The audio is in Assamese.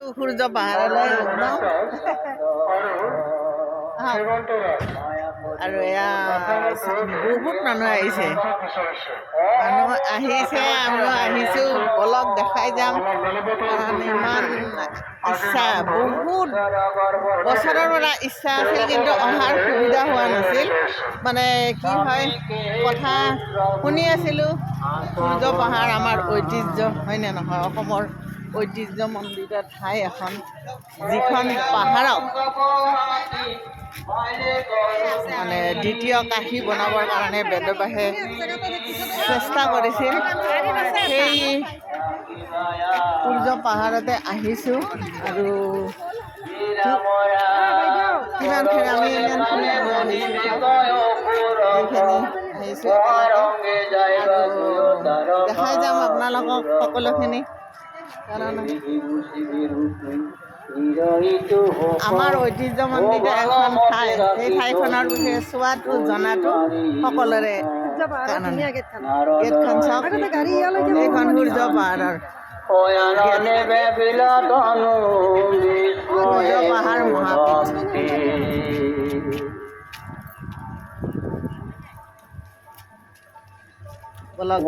সূৰ্য পাহাৰলৈ একদম আৰু এয়া বহুত মানুহ আহিছে আমিও আহিছোঁ বলক দেখাই যাম কাৰণ ইমান ইচ্ছা বহুত বছৰৰ পৰা ইচ্ছা আছিল কিন্তু অহাৰ সুবিধা হোৱা নাছিল মানে কি হয় কথা শুনি আছিলোঁ সূৰ্য পাহাৰ আমাৰ ঐতিহ্য হয়নে নহয় অসমৰ ঐতিহ্যমণ্ডিত ঠাই এখন যিখন পাহাৰক মানে দ্বিতীয় কাশী বনাবৰ কাৰণে বেদব্যাসে চেষ্টা কৰিছিল সেই সূৰ্য পাহাৰতে আহিছোঁ আৰু কিমানখিনি আমি ইমানখিনি আহিছোঁ আৰু দেখাই যাম আপোনালোকক সকলোখিনি কাৰণ আমাৰ ঐতিহ্যমণ্ডিত এখন ঠাই সেই ঠাইখনৰ বিষয়ে চোৱাটো জনাটো সকলোৰে গেটখন চাওক এইখন সূৰ্য পাহাৰৰ সূৰ্য পাহাৰ মহাপীঠ বলক